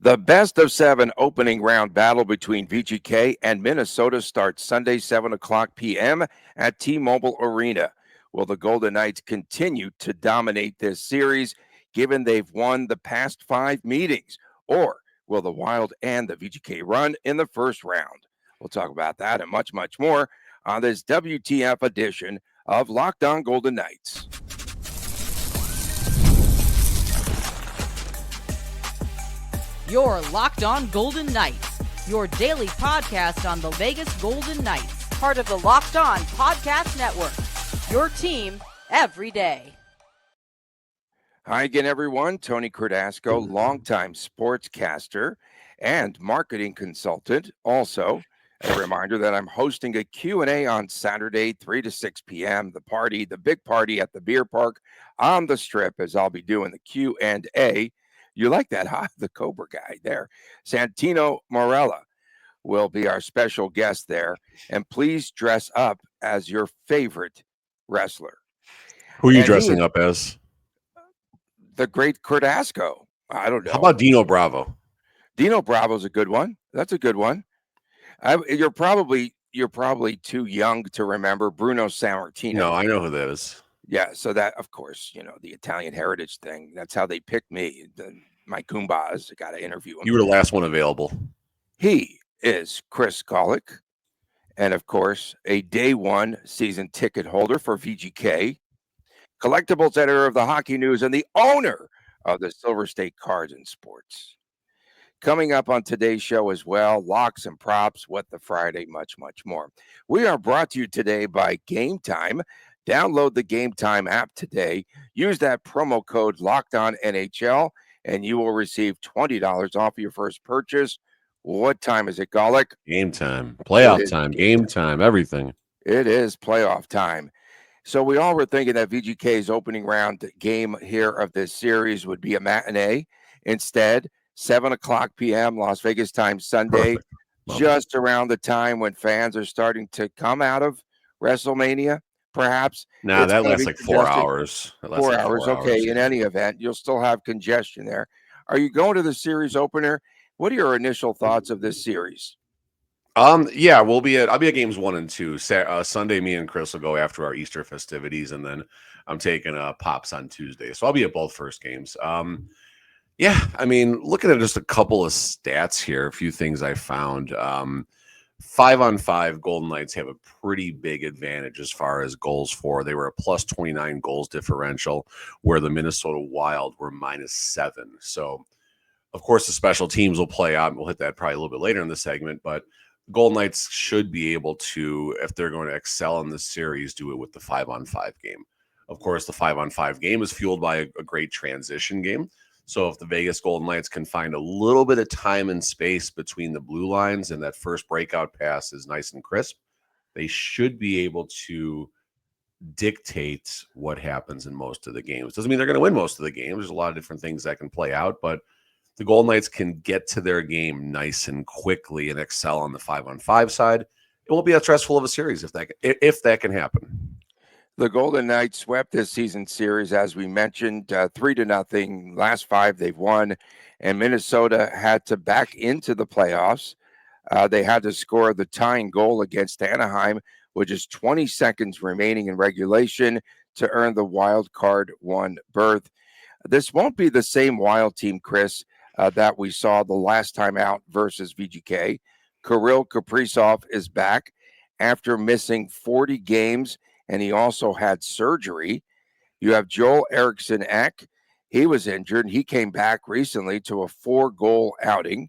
The best of seven opening round battle between VGK and Minnesota starts Sunday, 7 o'clock p.m. at T-Mobile Arena. Will the Golden Knights continue to dominate this series given they've won the past five meetings? Or will the Wild and the VGK run in the first round? We'll talk about that and much, much more on this WTF edition of Locked On Golden Knights. Your Locked On Golden Knights, your daily podcast on the Vegas Golden Knights, part of the Locked On Podcast Network, your team every day. Hi again, everyone. Tony Cardasco, longtime sportscaster and marketing consultant. Also, a reminder that I'm hosting a Q&A on Saturday, 3 to 6 p.m. The big party at the beer park on the Strip, as I'll be doing the Q&A. You like that, huh? The Cobra guy there. Santino Morella will be our special guest there. And please dress up as your favorite wrestler. Who are you dressing up as? The great Cardasco. I don't know. How about Dino Bravo? Dino Bravo's a good one. That's a good one. You're probably too young to remember Bruno Sammartino. No, I know who that is. Yeah, so that, of course, the Italian heritage thing. That's how they picked me. My Goombas, got to interview him. You were the last one available. He is Chris Golick, and of course, a day one season ticket holder for VGK, collectibles editor of the Hockey News, and the owner of the Silver State Cards and Sports. Coming up on today's show as well, locks and props, what the Friday, much, much more. We are brought to you today by Gametime. Download the Gametime app today. Use that promo code LOCKEDONNHL, and you will receive $20 off your first purchase. What time is it, Golick? Game time, playoff time, game time, everything. It is playoff time. So we all were thinking that VGK's opening round game here of this series would be a matinee. Instead, 7 o'clock p.m. Las Vegas time Sunday, just around the time when fans are starting to come out of WrestleMania, perhaps. Nah, that lasts like 4 hours. 4 hours, okay. In any event, you'll still have congestion there. Are you going to the series opener? What are your initial thoughts of this series? Yeah, I'll be at games 1 and 2. Sunday, me and Chris will go after our Easter festivities, and then I'm taking Pops on Tuesday. So I'll be at both first games. Yeah, I mean, looking at just a couple of stats here, a few things I found. 5-on-5, Golden Knights have a pretty big advantage as far as goals for. They were a plus 29 goals differential, where the Minnesota Wild were -7. So, of course, the special teams will play out. We'll hit that probably a little bit later in the segment, but Golden Knights should be able to, if they're going to excel in this series, do it with the 5-on-5 game. Of course, the 5-on-5 game is fueled by a great transition game. So if the Vegas Golden Knights can find a little bit of time and space between the blue lines and that first breakout pass is nice and crisp, they should be able to dictate what happens in most of the games. Doesn't mean they're going to win most of the games. There's a lot of different things that can play out, but the Golden Knights can get to their game nice and quickly and excel on the 5-on-5 side. It won't be as stressful of a series if that can happen. The Golden Knights swept this season series, as we mentioned, 3-0. Last 5 they've won, and Minnesota had to back into the playoffs. They had to score the tying goal against Anaheim, with just 20 seconds remaining in regulation to earn the wild card 1 berth. This won't be the same Wild team, Chris, that we saw the last time out versus VGK. Kirill Kaprizov is back after missing 40 games, and he also had surgery. You have Joel Eriksson Ek. He was injured. He came back recently to a 4-goal outing.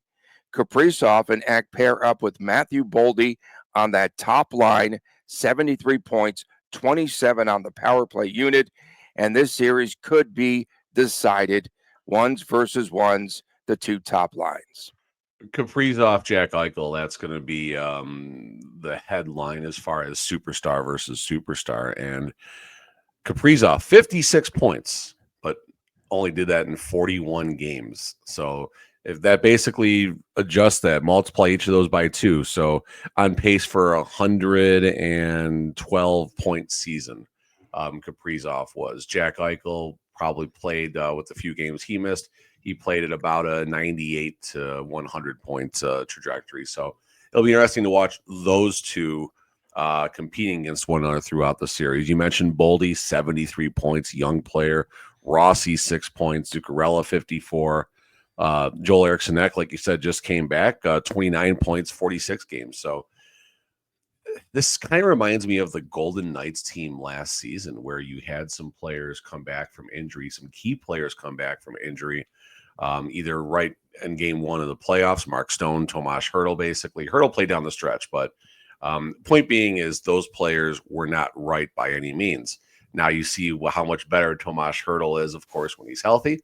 Kaprizov and Ek pair up with Matthew Boldy on that top line, 73 points, 27 on the power play unit, and this series could be decided ones versus ones, the 2 top lines. Kaprizov, Jack Eichel, that's going to be the headline as far as superstar versus superstar. And Kaprizov, 56 points, but only did that in 41 games. So if that basically adjusts that, multiply each of those by 2. So on pace for 112-point season, Kaprizov was. Jack Eichel probably played with the few games he missed. he played at about a 98 to 100 point trajectory. So it'll be interesting to watch those two competing against one another throughout the series. You mentioned Boldy, 73 points, young player. Rossi, 6 points. Zuccarella, 54. Joel Eriksson Ek, like you said, just came back, 29 points, 46 games. So this kind of reminds me of the Golden Knights team last season, where you had some players come back from injury, some key players come back from injury, either right in game one of the playoffs. Mark Stone, Tomas Hertl, basically. Hertl played down the stretch, but point being is those players were not right by any means. Now you see how much better Tomas Hertl is, of course, when he's healthy.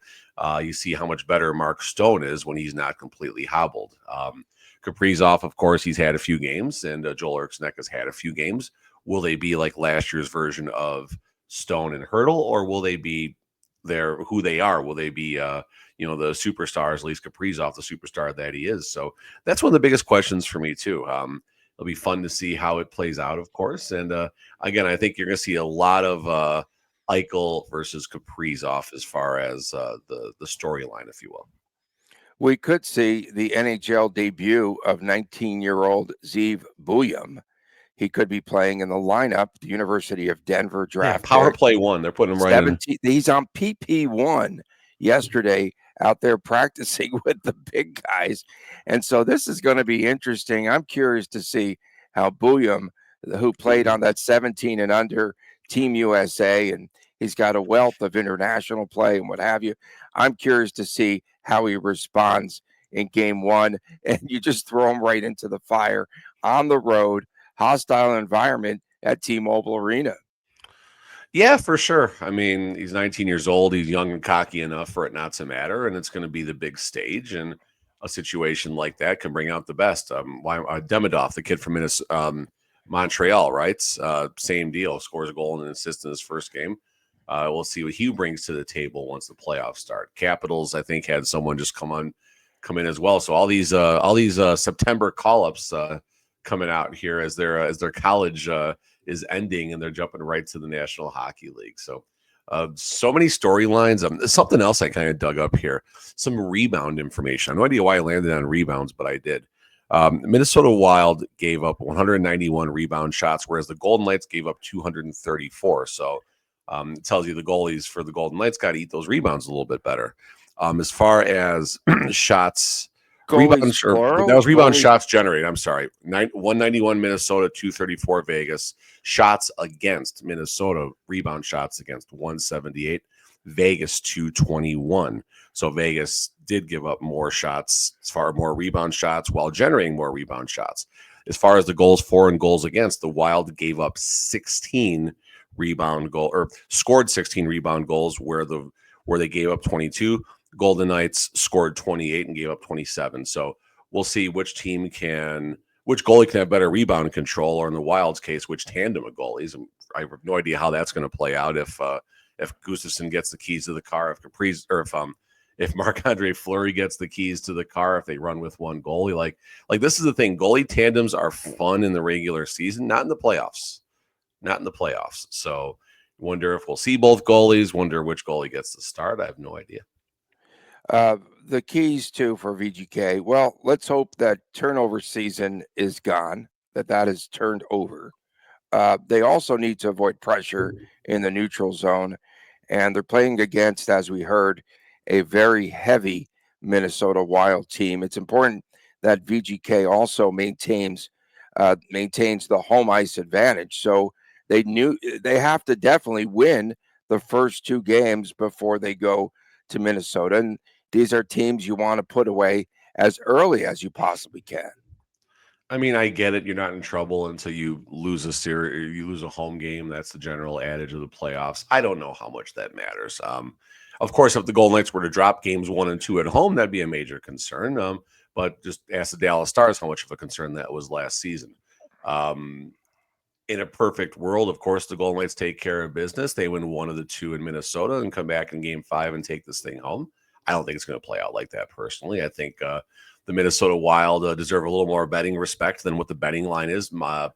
You see how much better Mark Stone is when he's not completely hobbled. Kaprizov, of course, he's had a few games, and Joel Eriksson Ek has had a few games. Will they be like last year's version of Stone and Hertl, or will they be who they are? Will they be, the superstars, at least Kaprizov, the superstar that he is? So that's one of the biggest questions for me, too. It'll be fun to see how it plays out, of course. And again, I think you're going to see a lot of Eichel versus Kaprizov as far as the storyline, if you will. We could see the NHL debut of 19-year-old Zeev Buyum. He could be playing in the lineup. The University of Denver draft. Power play one. They're putting him right in. He's on PP1 yesterday, out there practicing with the big guys. And so this is going to be interesting. I'm curious to see how Buyum, who played on that 17 and under Team USA, and he's got a wealth of international play and what have you. I'm curious to see how he responds in game one. And you just throw him right into the fire on the road, hostile environment at T-Mobile Arena. Yeah, for sure. I mean, he's 19 years old. He's young and cocky enough for it not to matter, and it's going to be the big stage. And a situation like that can bring out the best. Demidov, the kid from Montreal, right? Same deal. Scores a goal and an assist in his first game. We'll see what he brings to the table once the playoffs start. Capitals, I think, had someone just come in as well. So all these September call-ups coming out here as their college is ending, and they're jumping right to the National Hockey League. So so many storylines. Something else I kind of dug up here, some rebound information. I have no idea why I landed on rebounds, but I did. Minnesota Wild gave up 191 rebound shots, whereas the Golden Knights gave up 234. So it tells you the goalies for the Golden Knights got to eat those rebounds a little bit better. As far as shots, rebound shots generated. I'm sorry, 191 Minnesota, 234 Vegas. Shots against Minnesota, rebound shots against 178. Vegas 221. So Vegas did give up more shots, more rebound shots, while generating more rebound shots. As far as the goals for and goals against, the Wild gave up 16 rebound goal, or scored 16 rebound goals, where they gave up 22. Golden Knights scored 28 and gave up 27. So we'll see which goalie can have better rebound control, or in the Wild's case, which tandem of goalies. I have no idea how that's going to play out if Gustafsson gets the keys to the car, if Marc-Andre Fleury gets the keys to the car, if they run with one goalie. Like this is the thing. Goalie tandems are fun in the regular season, not in the playoffs. So wonder if we'll see both goalies, wonder which goalie gets the start. I have no idea. The keys too for VGK. Well, let's hope that turnover season is gone, that is turned over. They also need to avoid pressure in the neutral zone, and they're playing against, as we heard, a very heavy Minnesota Wild team. It's important that VGK also maintains the home ice advantage. So they have to definitely win the first two games before they go to Minnesota. And these are teams you want to put away as early as you possibly can. I mean, I get it. You're not in trouble until you lose a series, you lose a home game. That's the general adage of the playoffs. I don't know how much that matters. Of course, if the Golden Knights were to drop games 1 and 2 at home, that'd be a major concern. But just ask the Dallas Stars how much of a concern that was last season. In a perfect world, of course, the Golden Knights take care of business. They win 1 of the 2 in Minnesota and come back in game 5 and take this thing home. I don't think it's going to play out like that personally. I think the Minnesota Wild deserve a little more betting respect than what the betting line is.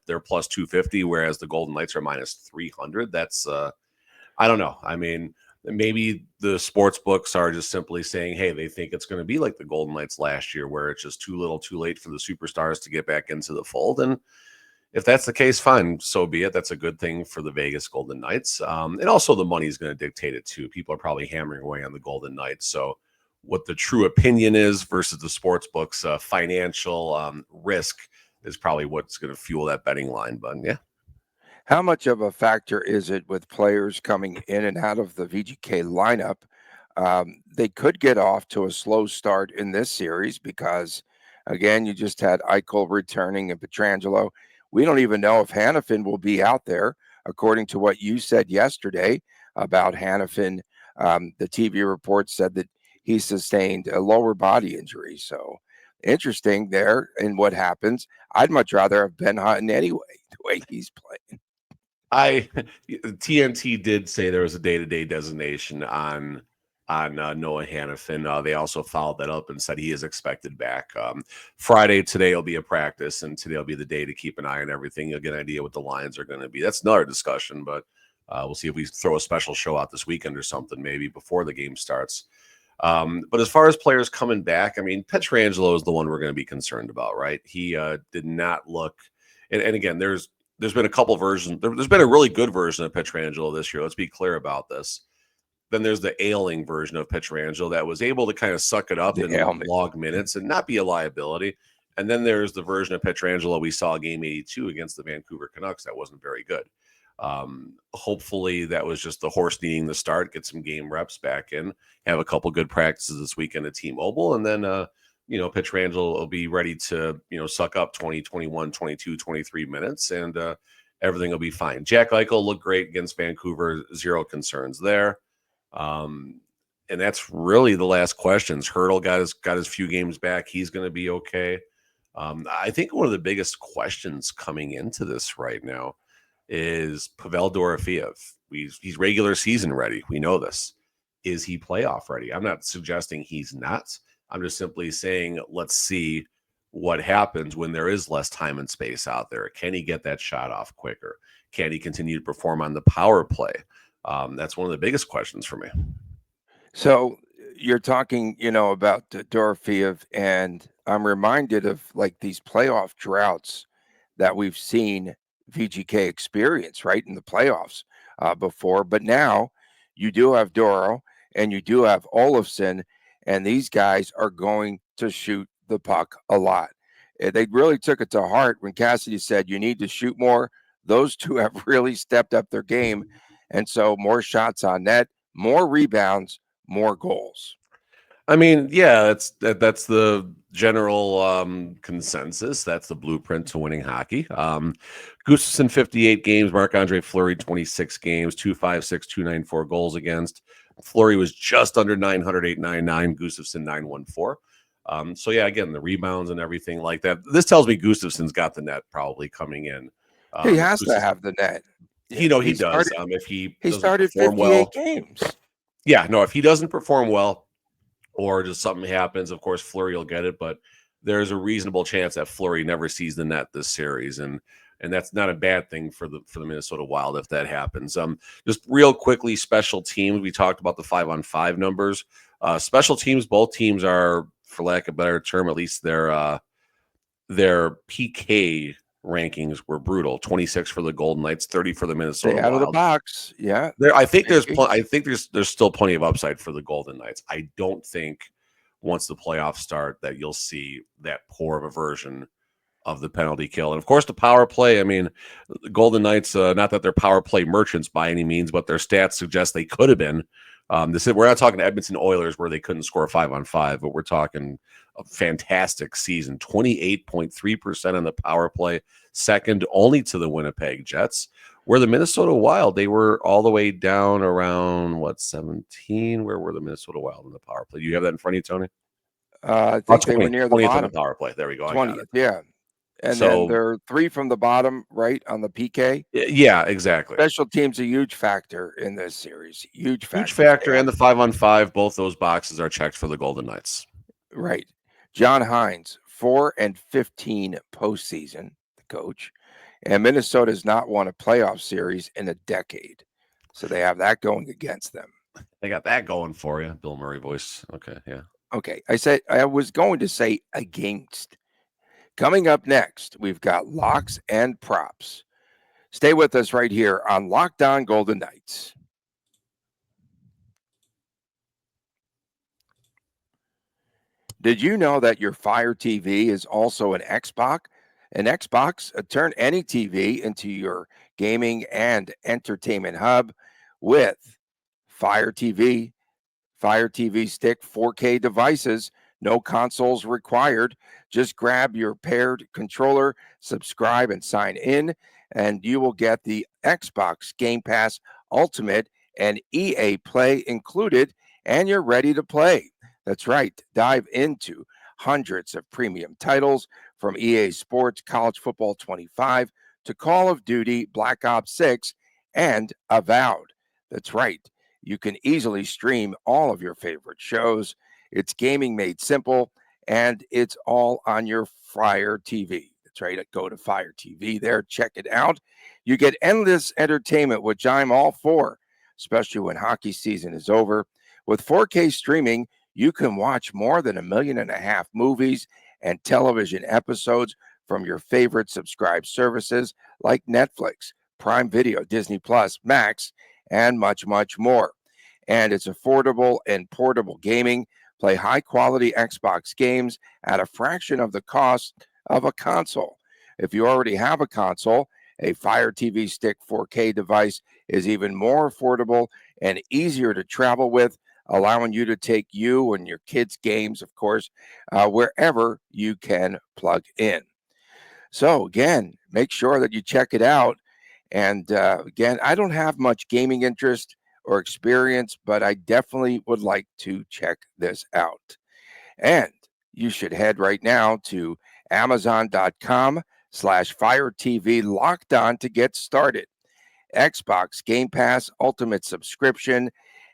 They're plus 250, whereas the Golden Knights are minus 300. That's, I don't know. I mean, maybe the sports books are just simply saying, hey, they think it's going to be like the Golden Knights last year, where it's just too little, too late for the superstars to get back into the fold. And if that's the case, fine, so be it. That's a good thing for the Vegas Golden Knights. And also the money is going to dictate it too. People are probably hammering away on the Golden Knights. So what the true opinion is versus the sports books financial risk is probably what's going to fuel that betting line. But yeah. How much of a factor is it with players coming in and out of the VGK lineup? They could get off to a slow start in this series because, again, you just had Eichel returning and Pietrangelo. We don't even know if Hannafin will be out there, according to what you said yesterday about Hannafin. The TV report said that he sustained a lower body injury. So interesting there in what happens. I'd much rather have Ben Hutton anyway, the way he's playing. TNT did say there was a day-to-day designation on Noah Hannafin. They also followed that up and said he is expected back. Friday, today will be a practice, and today will be the day to keep an eye on everything. You'll get an idea what the lines are going to be. That's another discussion, but we'll see if we throw a special show out this weekend or something, maybe before the game starts. But as far as players coming back, I mean, Pietrangelo is the one we're going to be concerned about, right? He did not look, and again, there's been a couple versions. There's been a really good version of Pietrangelo this year. Let's be clear about this. Then there's the ailing version of Pietrangelo that was able to kind of suck it up and log minutes and not be a liability. And then there's the version of Pietrangelo we saw game 82 against the Vancouver Canucks that wasn't very good. Hopefully that was just the horse needing the start, get some game reps back in, have a couple good practices this weekend at T-Mobile, and then Pietrangelo will be ready to, suck up 20, 21, 22, 23 minutes, and everything will be fine. Jack Eichel looked great against Vancouver. Zero concerns there. And that's really the last questions. Hurdle got his few games back. He's going to be okay. I think one of the biggest questions coming into this right now is Pavel Dorofeev. He's regular season ready. We know this. Is he playoff ready? I'm not suggesting he's not. I'm just simply saying, let's see what happens when there is less time and space out there. Can he get that shot off quicker? Can he continue to perform on the power play? That's one of the biggest questions for me. So you're talking, about Dorofeev, and I'm reminded of like these playoff droughts that we've seen VGK experience, right, in the playoffs before. But now you do have Doro and you do have Olofsson, and these guys are going to shoot the puck a lot. They really took it to heart when Cassidy said, you need to shoot more. Those two have really stepped up their game. And so more shots on net, more rebounds, more goals. I mean, yeah, that's the general consensus. That's the blueprint to winning hockey. Gustafsson 58 games, Marc-Andre Fleury 26 games, 256, 294 goals against. Fleury was just under 900, 899, Gustafsson 914. So yeah, again, the rebounds and everything like that. This tells me Gustafsson's got the net probably coming in. He has to have the net. He does. If he started 58 games. Yeah, no, if he doesn't perform well, or just something happens, of course, Fleury will get it. But there's a reasonable chance that Fleury never sees the net this series, and that's not a bad thing for the Minnesota Wild if that happens. Just real quickly, special teams. We talked about the 5-on-5 numbers. Special teams, both teams are, for lack of a better term, at least their PK rankings were brutal. 26 for the Golden Knights, 30 for the Minnesota Wild. Out of the box, yeah. I think there's still plenty of upside for the Golden Knights. I don't think once the playoffs start that you'll see that poor of a version of the penalty kill. And of course, the power play. I mean, the Golden Knights, not that they're power play merchants by any means, but their stats suggest they could have been. We're not talking Edmonton Oilers where they couldn't score 5-on-5, but we're talking a fantastic season. 28.3% on the power play, second only to the Winnipeg Jets. Where the Minnesota Wild, they were all the way down around 17. Where were the Minnesota Wild in the power play? Do you have that in front of you, Tony? I think they were near the bottom. On the power play. There we go. 20th, yeah. And then they're 3 from the bottom, right, on the PK. Yeah, exactly. Special teams a huge factor in this series. Huge factor. And the 5-on-5, both those boxes are checked for the Golden Knights. Right. John Hines, 4-15 postseason, the coach. And Minnesota has not won a playoff series in a decade. So they have that going against them. They got that going for you. Bill Murray voice. Okay, yeah. Okay, I said I was going to say against. Coming up next, we've got locks and props. Stay with us right here on Locked On Golden Knights. Did you know that your Fire TV is also an Xbox? An Xbox, turn any TV into your gaming and entertainment hub with Fire TV. Fire TV Stick 4K devices, no consoles required. Just grab your paired controller, subscribe, and sign in, and you will get the Xbox Game Pass Ultimate and EA Play included, and you're ready to play. That's right, dive into hundreds of premium titles from EA Sports College Football 25 to Call of Duty Black Ops 6 and Avowed. That's right. You can easily stream all of your favorite shows. It's gaming made simple, and it's all on your Fire TV. That's right. Go to Fire TV there, check it out. You get endless entertainment, which I'm all for, especially when hockey season is over. With 4K streaming, you can watch more than 1.5 million movies and television episodes from your favorite subscribed services like Netflix, Prime Video, Disney Plus, Max, and much, much more. And it's affordable and portable gaming. Play high quality Xbox games at a fraction of the cost of a console. If you already have a console, a Fire TV Stick 4K device is even more affordable and easier to travel with, allowing you to take you and your kids' games, of course, wherever you can plug in. So, again, make sure that you check it out. And again, I don't have much gaming interest or experience, but I definitely would like to check this out. And you should head right now to Amazon.com/Fire TV Locked On to get started. Xbox Game Pass Ultimate subscription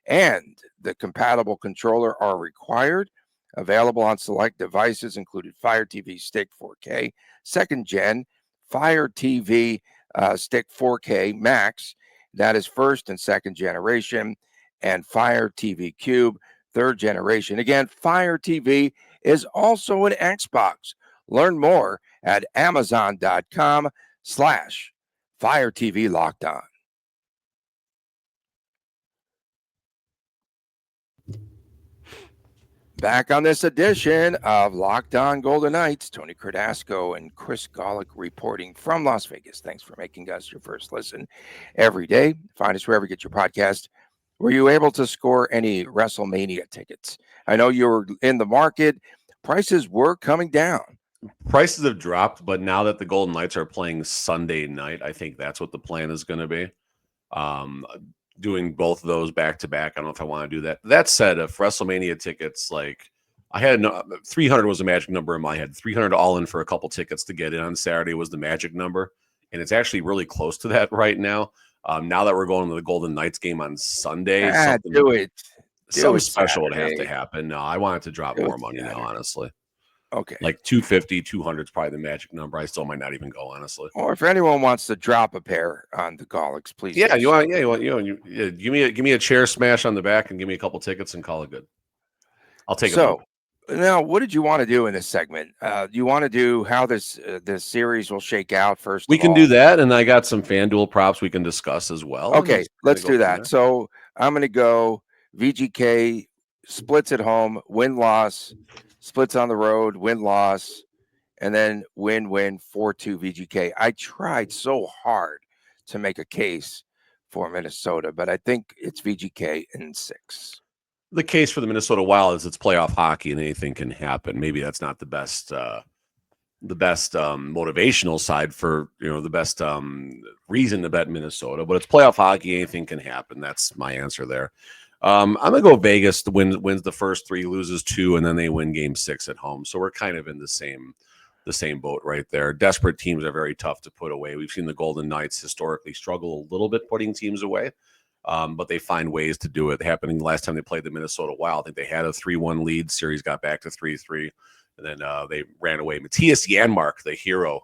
and the compatible controller are required. Available on select devices, including Fire TV Stick 4K, second gen, Fire TV Stick 4K Max, that is first and second generation, and Fire TV Cube, third generation. Again, Fire TV is also an Xbox. Learn more at Amazon.com/Fire TV Locked On. Back on this edition of Locked On Golden Knights, Tony Cardasco and Chris Golick reporting from Las Vegas. Thanks for making us your first listen every day. Find us wherever you get your podcast. Were you able to score any WrestleMania tickets? I know you were in the market. Prices were coming down. Prices have dropped, but now that the Golden Knights are playing Sunday night, I think that's what the plan is going to be. Doing both of those back to back. I don't know if I want to do that. That said, if WrestleMania tickets, like I had 300 was the magic number in my head. 300 all in for a couple tickets to get in on Saturday was the magic number, and it's actually really close to that right now. Now that we're going to the Golden Knights game on Sunday, something special would have to happen. No, I want it to drop more money now, honestly. Okay. Like 250, 200 is probably the magic number. I still might not even go, honestly. Or if anyone wants to drop a pair on the Golicks, please. Yeah, give me a chair smash on the back and give me a couple tickets and call it good. I'll take it. So now, what did you want to do in this segment? You want to do how this series will shake out first? We can do that, and I got some FanDuel props we can discuss as well. Okay, let's do that. So I'm going to go VGK splits at home, win-loss, splits on the road, win-loss, and then win-win 4-2 VGK. I tried so hard to make a case for Minnesota, but I think it's VGK in 6. The case for the Minnesota Wild is it's playoff hockey and anything can happen. Maybe that's not the best motivational side for, the best reason to bet Minnesota, but it's playoff hockey. Anything can happen. That's my answer there. I'm gonna go Vegas. Wins the first 3, loses 2, and then they win Game 6 at home. So we're kind of in the same boat right there. Desperate teams are very tough to put away. We've seen the Golden Knights historically struggle a little bit putting teams away, but they find ways to do it. Happening the last time they played the Minnesota Wild, I think they had a 3-1 lead. Series got back to 3-3, and then they ran away. Matthias Janmark, the hero,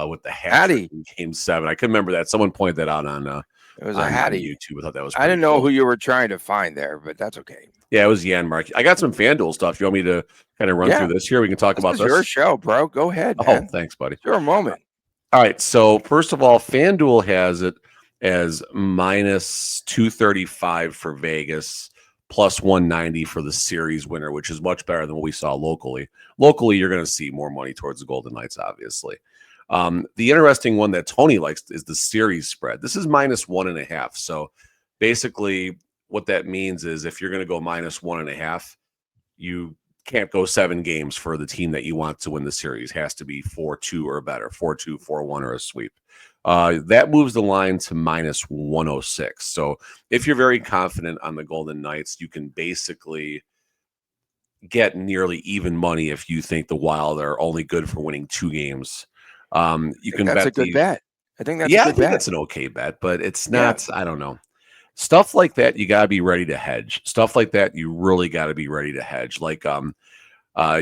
with the hat in Game 7. I couldn't remember that. Someone pointed that out on It was a on Hattie. YouTube. I thought that was I pretty didn't know cool. who you were trying to find there, but that's okay. Yeah, it was Yan Mark. I got some FanDuel stuff. You want me to kind of run through this here? We can talk This about is this. your show, bro. Go ahead, Oh, man. thanks, buddy. It's your moment. All right. So first of all, FanDuel has it as minus 235 for Vegas, plus 190 for the series winner, which is much better than what we saw locally. Locally, you're going to see more money towards the Golden Knights, obviously. The interesting one that Tony likes is the series spread. This is minus 1.5. So basically, what that means is if you're going to go minus 1.5, you can't go 7 games for the team that you want to win the series. It has to be 4-2 or better, 4-2, 4-1, or a sweep. That moves the line to minus 106. So if you're very confident on the Golden Knights, you can basically get nearly even money if you think the Wild are only good for winning 2 games. You can That's bet a good bet. I think that's a I good think bet. that's an okay bet, but it's not. I don't know. Stuff like that, you got to be ready to hedge. Stuff like that, you really got to be ready to hedge. Like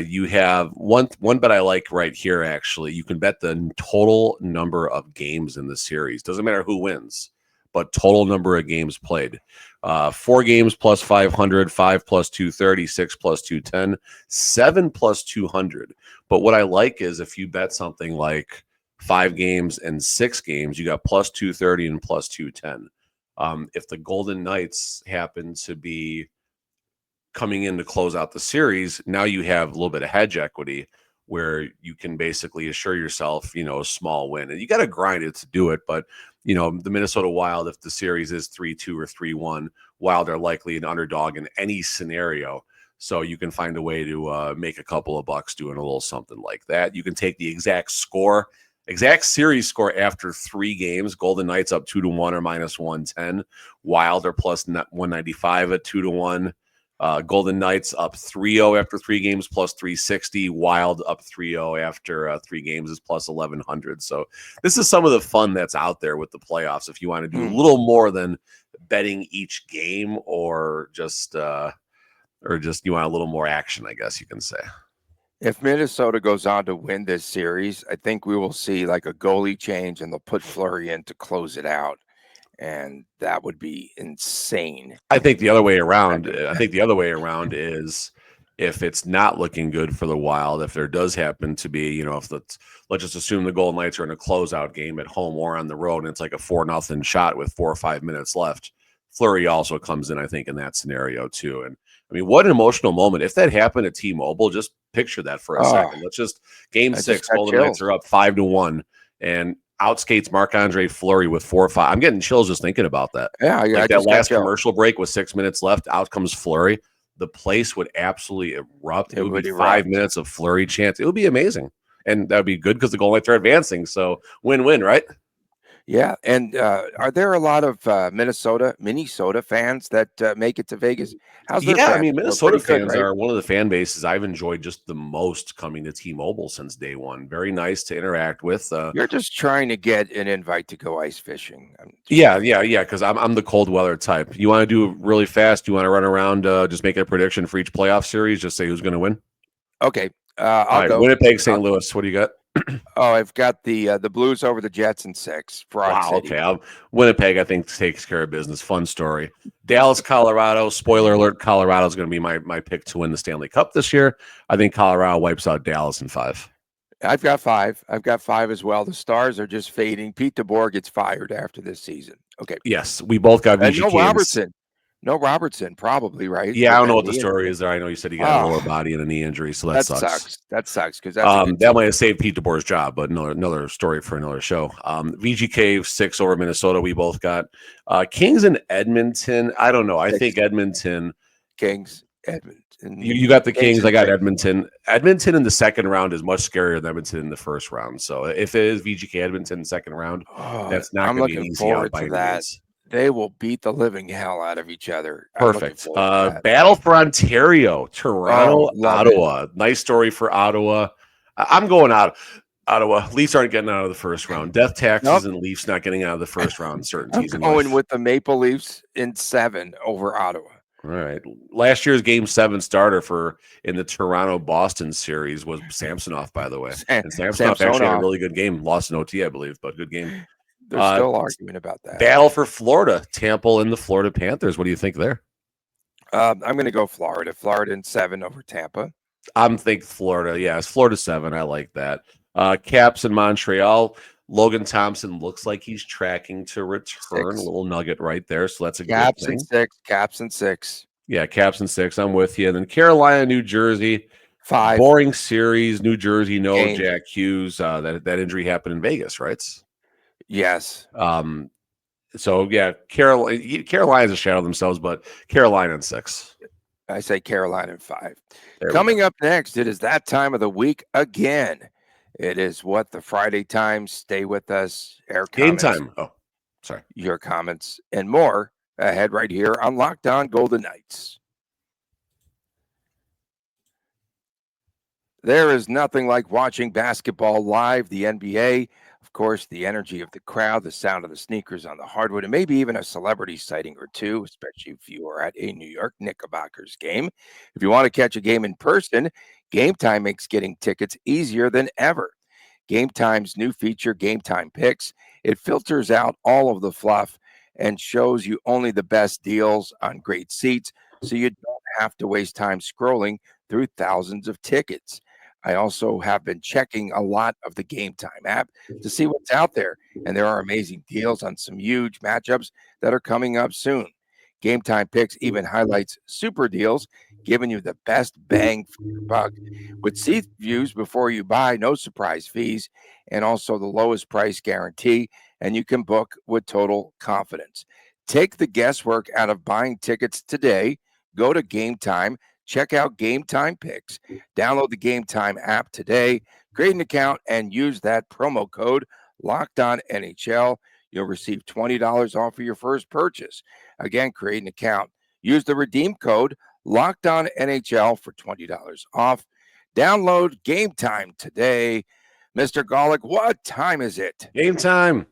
you have one bet I like right here. Actually, you can bet the total number of games in the series. Doesn't matter who wins, but total number of games played. 4 games plus 500, 5 plus 230, 6 plus 210, 7 plus 200. But what I like is if you bet something like 5 games and 6 games, you got plus 230 and plus 210. If the Golden Knights happen to be coming in to close out the series, now you have a little bit of hedge equity where you can basically assure yourself, a small win. And you got to grind it to do it. But, the Minnesota Wild, if the series is 3-2 or 3-1, Wild are likely an underdog in any scenario. So you can find a way to make a couple of bucks doing a little something like that. You can take the exact series score after 3 games. Golden Knights up 2-1 or minus 110. Wild are plus 195 at 2-1. Golden Knights up 3-0 after 3 games, plus 360. Wild up 3-0 after 3 games is plus 1100. So this is some of the fun that's out there with the playoffs. If you want to do a little more than betting each game, or just you want a little more action, I guess you can say. If Minnesota goes on to win this series, I think we will see like a goalie change and they'll put Fleury in to close it out. And that would be insane. I think the other way around. Is if it's not looking good for the Wild, if there does happen to be, let's just assume the Golden Knights are in a closeout game at home or on the road, and it's like a 4-0 shot with 4 or 5 minutes left. Fleury also comes in, I think, in that scenario too. And I mean, what an emotional moment. If that happened at T-Mobile, just picture that for a second. Let's just game 6, Golden Knights are up 5-1 and outskates Marc-Andre Fleury with 4 or 5. I'm getting chills just thinking about that. Yeah, like that last commercial break with 6 minutes left, out comes Fleury. The place would absolutely erupt. It would be 5 minutes of Fleury chants. It would be amazing. And that would be good because the Golden Knights are advancing. So win-win, right? Yeah. And are there a lot of Minnesota fans that make it to Vegas? How's their fans? I mean, Minnesota fans are one of the fan bases I've enjoyed just the most coming to T-Mobile since day one. Very nice to interact with. You're just trying to get an invite to go ice fishing. Yeah, because I'm the cold weather type. You want to do it really fast? You want to run around, just make a prediction for each playoff series? Just say who's going to win? Okay. I'll go. Winnipeg, St. Louis. What do you got? Oh, I've got the Blues over the Jets in 6. Okay. Winnipeg, I think, takes care of business. Fun story. Dallas, Colorado. Spoiler alert: Colorado is going to be my pick to win the Stanley Cup this year. I think Colorado wipes out Dallas in 5. I've got 5. I've got 5 as well. The Stars are just fading. Pete DeBoer gets fired after this season. Okay. Yes, we both got VGK. No Robertson, probably, right? Yeah, I don't know what the story is there. I know you said he got a lower body and a knee injury, so that sucks. That sucks because that might have saved Pete DeBoer's job, but another story for another show. VGK 6 over Minnesota. We both got Kings and Edmonton. I don't know. I think Edmonton. Kings, Edmonton. You got the Kings. I got Edmonton. Edmonton in the second round is much scarier than Edmonton in the first round. So if it is VGK Edmonton second round, that's not going to be an easy out by any means. They will beat the living hell out of each other. Perfect. Battle for Ontario, Toronto, Ottawa. Nice story for Ottawa. I'm going Ottawa. Leafs aren't getting out of the first round. Death taxes and Leafs not getting out of the first round. Certainties. I'm going with the Maple Leafs in 7 over Ottawa. All right. Last year's Game 7 starter in the Toronto-Boston series was Samsonov, by the way. And Samsonov actually had a really good game. Lost in OT, I believe, but good game. There's still argument about that. Battle for Florida, Tampa and the Florida Panthers. What do you think there? I'm going to go Florida. Florida in 7 over Tampa. I'm thinking Florida. Yeah, it's Florida 7. I like that. Caps in Montreal. Logan Thompson looks like he's tracking to return. 6. A little nugget right there. So that's a Caps good thing. and 6. Caps and 6. Yeah, Caps and 6. I'm with you. And then Carolina, New Jersey. 5. Boring series. New Jersey, no Game. Jack Hughes. That injury happened in Vegas, right? Yes. So yeah, Carolina's a shadow themselves, but Carolina in 6. I say Carolina in 5. There Coming up next, it is that time of the week again. It is what the Friday times. Stay with us. Game time. Oh, sorry. Your comments and more ahead right here on Locked On Golden Knights. There is nothing like watching basketball live, the NBA. Of course, the energy of the crowd, the sound of the sneakers on the hardwood, and maybe even a celebrity sighting or two, especially if you are at a New York Knickerbockers game. If you want to catch a game in person, Gametime makes getting tickets easier than ever. Gametime's new feature, Gametime Picks, it filters out all of the fluff and shows you only the best deals on great seats, so you don't have to waste time scrolling through thousands of tickets. I also have been checking a lot of the Gametime app to see what's out there, and there are amazing deals on some huge matchups that are coming up soon. Gametime Picks even highlights super deals, giving you the best bang for your buck. With seat views before you buy, no surprise fees, and also the lowest price guarantee, and you can book with total confidence. Take the guesswork out of buying tickets today. Go to Gametime. Check out Gametime Picks. Download the Gametime app today. Create an account and use that promo code LOCKEDONNHL. You'll receive $20 off of your first purchase. Again, create an account. Use the redeem code LOCKEDONNHL for $20 off. Download Gametime today. Mr. Golick, what time is it? Game time.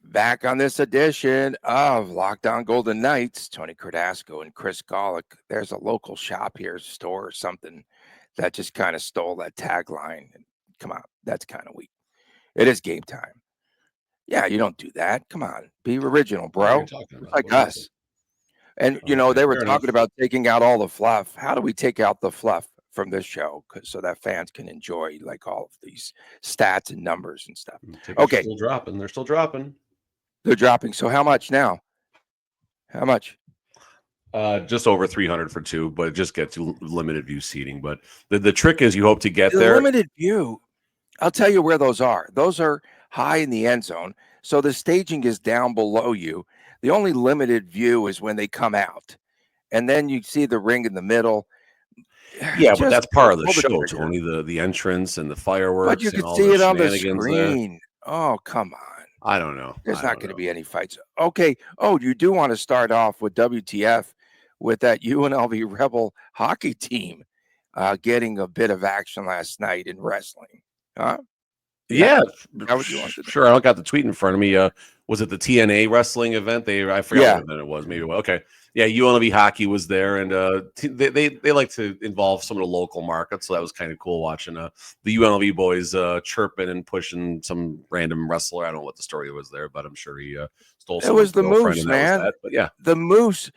Back on this edition of Locked On Golden Knights, Tony Cardasco and Chris Golick. There's a local shop here, store or something that just kind of stole that tagline. Come on, that's kind of weak. It is game time. Yeah, you don't do that. Come on, be original, bro. Like us. And, you know, they were talking about taking out all the fluff. How do we take out the fluff from this show so that fans can enjoy like all of these stats and numbers and stuff? Okay. Still dropping. They're still dropping. They're dropping. So how much now? How much? Just over 300 for 2, but it just gets limited view seating. But the trick is you hope to get there. Limited view. I'll tell you where those are. Those are high in the end zone. So the staging is down below you. The only limited view is when they come out. And then you see the ring in the middle. Yeah, but that's part of the show, Tony, the entrance and the fireworks. But you can see it on the screen. Oh, come on. I don't know. There's not going to be any fights. Okay. Oh, you do want to start off with WTF with that UNLV Rebel hockey team getting a bit of action last night in wrestling. Huh? Yeah. How would you want to sure. I don't got the tweet in front of me. Was it the TNA wrestling event? I forgot what event it was. Maybe. Okay. Yeah. UNLV hockey was there, and they like to involve some of the local markets. So that was kind of cool watching the UNLV boys chirping and pushing some random wrestler. I don't know what the story was there, but I'm sure he stole. It was the Moose, man. But yeah, the Moose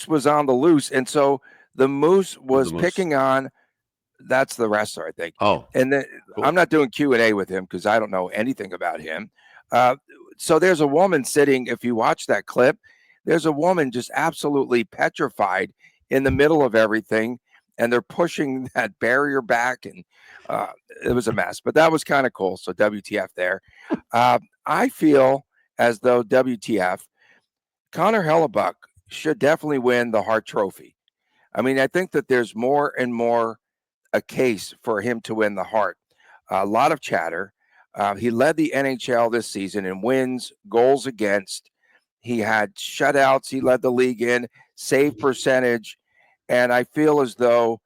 was on the loose, and so the Moose was picking on. That's the wrestler, I think. Oh, and then cool. I'm not doing Q&A with him because I don't know anything about him. So there's a woman sitting. If you watch that clip, there's a woman just absolutely petrified in the middle of everything, and they're pushing that barrier back, and it was a mess. But that was kind of cool. So WTF there. I feel as though WTF, Connor Hellebuck should definitely win the Hart Trophy. I mean, I think that there's more and more a case for him to win the Hart. A lot of chatter. He led the NHL this season in wins, goals against. He had shutouts. He led the league in save percentage. And I feel as though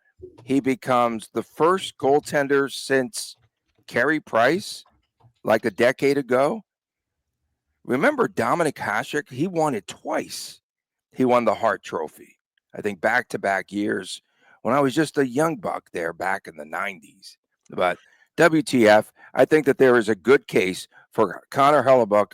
he becomes the first goaltender since Carey Price, like a decade ago. Remember Dominic Hasek? He won it twice. He won the Hart Trophy, I think back-to-back years when I was just a young buck there back in the 90s. But WTF, I think that there is a good case for Connor Hellebuck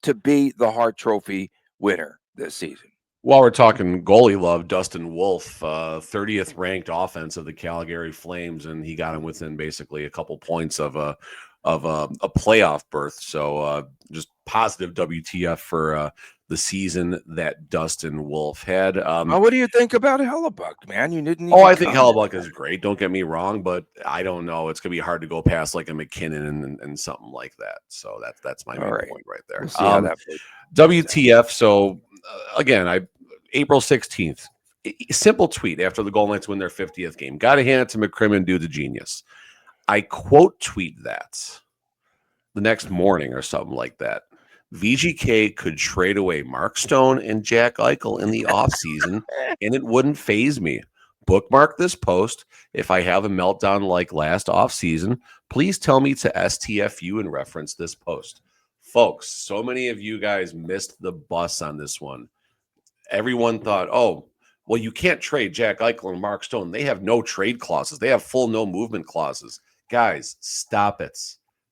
to be the Hart Trophy winner this season. While we're talking goalie love, Dustin Wolf, 30th ranked offense of the Calgary Flames, and he got him within basically a couple points of a playoff berth. So just positive WTF for the season that Dustin Wolf had. What do you think about Hellebuck, man? You didn't. I think Hellebuck is great. Don't get me wrong, but I don't know. It's gonna be hard to go past like a McKinnon and something like that. So that's my main point right there. We'll see how that WTF. So again, April 16th, simple tweet after the Golden Knights win their 50th game. Got to hand it to McCrimmon, dude, the genius. I quote tweet that the next morning or something like that. VGK could trade away Mark Stone and Jack Eichel in the offseason, and it wouldn't faze me. Bookmark this post. If I have a meltdown like last offseason, please tell me to STFU and reference this post. Folks, so many of you guys missed the bus on this one. Everyone thought, oh, well, you can't trade Jack Eichel and Mark Stone. They have no trade clauses. They have full no movement clauses. Guys, stop it.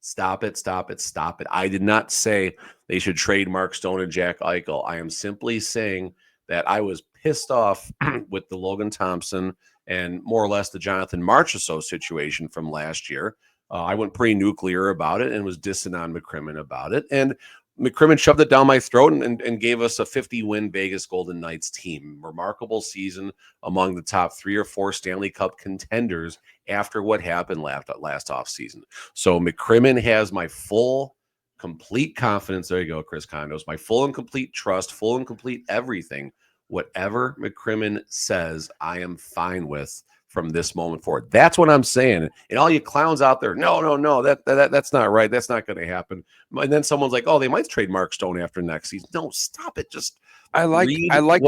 Stop it. I did not say they should trade Mark Stone and Jack Eichel. I am simply saying that I was pissed off with the Logan Thompson and more or less the Jonathan Marchessault situation from last year. I went pretty nuclear about it and was dissing on McCrimmon about it. And McCrimmon shoved it down my throat and gave us a 50-win Vegas Golden Knights team. Remarkable season among the top 3 or 4 Stanley Cup contenders after what happened last offseason. So McCrimmon has my full, complete confidence. There you go, Chris Condos. My full and complete trust, full and complete everything. Whatever McCrimmon says, I am fine with from this moment forward. That's what I'm saying. And all you clowns out there, no, that's not right. That's not going to happen. And then someone's like, oh, they might trade Mark Stone after next season. No, stop it. Just I like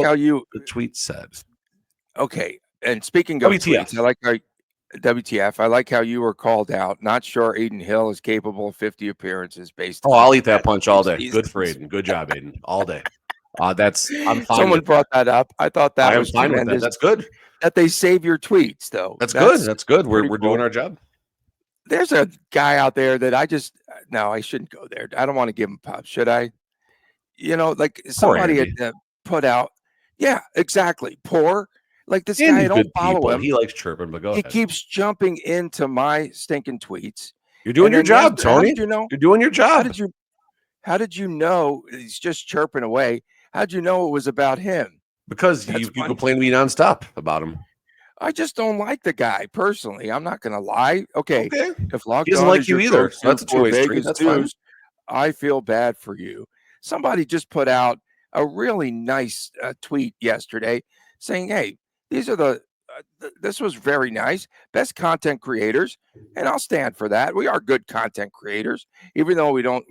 how you the tweet said. Okay, and speaking of tweets, I like how WTF. I like how you were called out. Not sure Aiden Hill is capable of 50 appearances based. Oh, I'll eat that punch all day. Good for Aiden. Good job, Aiden. All day. I'm fine. Someone brought that up. I thought that was fine with that. That's good. That they save your tweets, though. That's good. That's good. We're doing our job. There's a guy out there that I shouldn't go there. I don't want to give him pop. Should I? Like somebody had put out. Yeah, exactly. Poor. Like this guy, I don't follow him. He likes chirping, but go ahead. He keeps jumping into my stinking tweets. You're doing your job, Tony. You're doing your job. How did you know he's just chirping away? How'd you know it was about him? Because you complain to me nonstop about him. I just don't like the guy personally. I'm not going to lie. Okay. If he doesn't like you either, so that's a two-way street. That's fine. I feel bad for you. Somebody just put out a really nice tweet yesterday saying, "Hey, these are this was very nice. Best content creators," and I'll stand for that. We are good content creators, even though we don't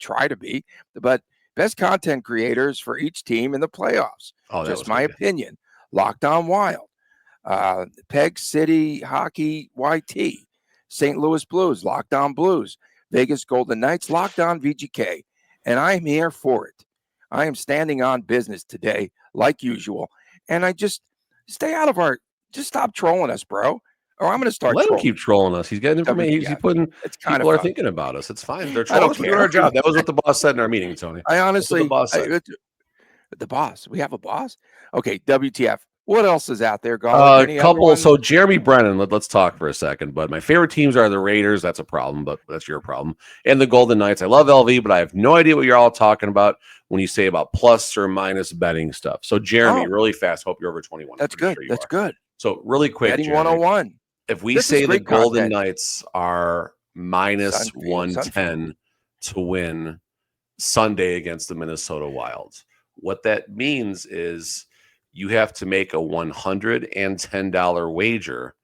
try to be. But best content creators for each team in the playoffs. Oh, just my opinion. Locked On Wild, Peg City Hockey YT, St. Louis Blues, Locked On Blues, Vegas Golden Knights, Locked On VGK, and I'm here for it. I am standing on business today, like usual, and I just stay out of just stop trolling us, bro. Or I'm going to start. Let him keep trolling us. He's getting information. He's putting. It's kind people of are thinking about us. It's fine. They're trolling us. We're doing our job. That was what the boss said in our meeting, Tony. I honestly, the boss. We have a boss. Okay, WTF. What else is out there, Garland? A couple. So Jeremy Brennan. Let's talk for a second. But my favorite teams are the Raiders. That's a problem, but that's your problem. And the Golden Knights. I love LV, but I have no idea what you're all talking about when you say about plus or minus betting stuff. So Jeremy, really fast. Hope you're over 21. That's good. That's good. So really quick, betting 101. If we say the Golden Knights are minus 110 to win Sunday against the Minnesota Wild, what that means is you have to make a $110 wager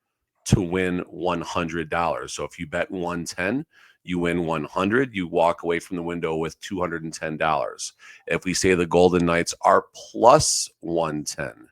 to win $100. So if you bet 110, you win 100, you walk away from the window with $210. If we say the Golden Knights are plus 110,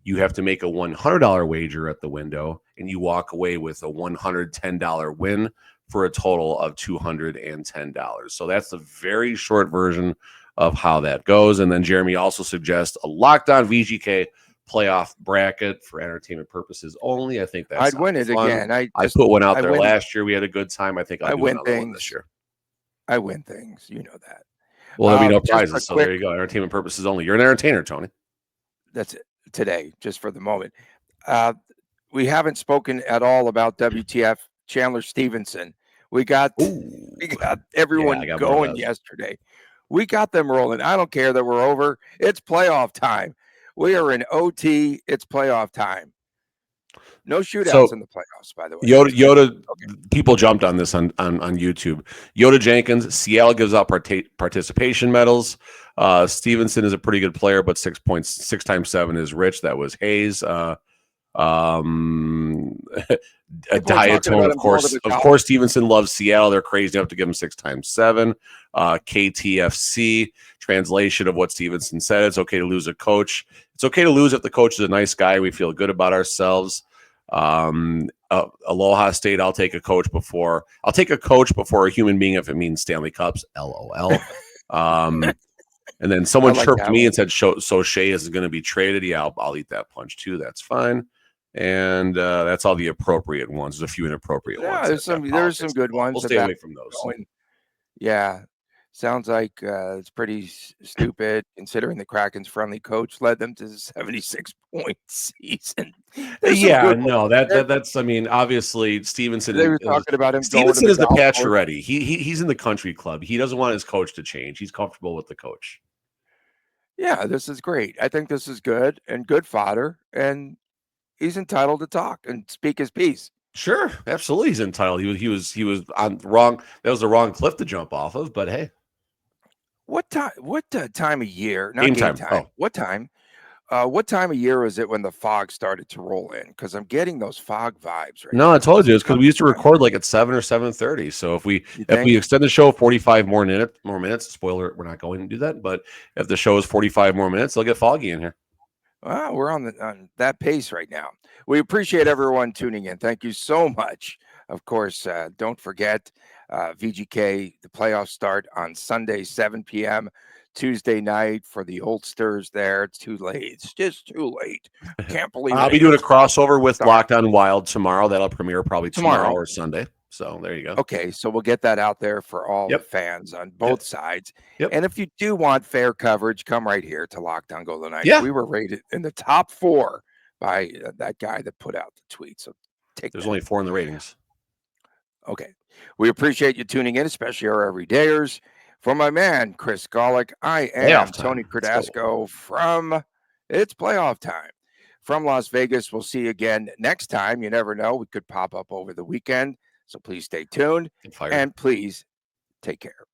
you have to make a $100 wager at the window, and you walk away with a $110 win for a total of $210. So that's the very short version of how that goes. And then Jeremy also suggests a Locked On VGK playoff bracket for entertainment purposes only. I think that's I'd win it fun. again. I put one out I there win, last year. We had a good time. I think I'll I do win another one things. this year. I win things. You know that. Well, there'll be no Just a prizes. So quick, there you go. Entertainment purposes only. You're an entertainer, Tony. that's it today, just for the moment. We haven't spoken at all about WTF Chandler Stevenson. We got Ooh. everyone I got one of going those. yesterday. We got them rolling. I don't care that we're over. It's playoff time. We are in OT. It's playoff time. No shootouts in the playoffs, by the way. Yoda Okay. People jumped on this on YouTube. Yoda Jenkins, Seattle gives out participation medals. Stevenson is a pretty good player, but 6 times 7 is Rich. That was Hayes. A People are talking diatone, about of him going to course. the Of college. course, Stevenson loves Seattle. They're crazy enough to give him 6 times 7. KTFC, translation of what Stevenson said. It's okay to lose a coach. It's okay to lose if the coach is a nice guy. We feel good about ourselves. Aloha State, I'll take a coach before a human being if it means Stanley Cups. LOL. And then someone I like chirped that me one. and said, "So Shea is going to be traded." Yeah, I'll eat that punch too. That's fine. And that's all the appropriate ones. There's a few inappropriate Yeah, ones. there's some good ones. We'll stay away from those. Going. Yeah, sounds like it's pretty stupid considering the Kraken's friendly coach led them to the 76-point season. There's some Yeah, good no, ones. that's. I mean, obviously, Stevenson. They were talking about him Stevenson going is to the golf course. Pacioretty. He's in the country club. He doesn't want his coach to change. He's comfortable with the coach. Yeah, this is great. I think this is good and good fodder, and he's entitled to talk and speak his piece. Sure, absolutely, he's entitled. He was on wrong. That was the wrong cliff to jump off of. But hey, What time? What time of year? Not game game time. time. Oh. What time? What time of year was it when the fog started to roll in? Because I'm getting those fog vibes right No, now. I told you it's because we used to Summertime. record like at 7 or 7:30. So if we think? extend the show 45 more minutes, spoiler, we're not going to do that. But if the show is 45 more minutes, they'll get foggy in here. Well, we're on that pace right now. We appreciate everyone tuning in. Thank you so much. Of course, don't forget VGK, the playoffs start on Sunday, 7 p.m. Tuesday night for the oldsters there. It's too late. It's just too late. Can't believe I'll it. be doing a crossover with Sorry. Locked On Wild tomorrow. That'll premiere probably tomorrow Tomorrow. or Sunday. So there you go. Okay, so we'll get that out there for all the fans on both sides. Yep. And if you do want fair coverage, come right here to Locked On Golden Knights. Yeah. We were rated in the top 4 by that guy that put out the tweet. So there's only 4 in the ratings. Okay. We appreciate you tuning in, especially our everydayers. For my man, Chris Golick, I am Tony Cardasco from It's Playoff Time. From Las Vegas, we'll see you again next time. You never know. We could pop up over the weekend. So please stay tuned and please take care.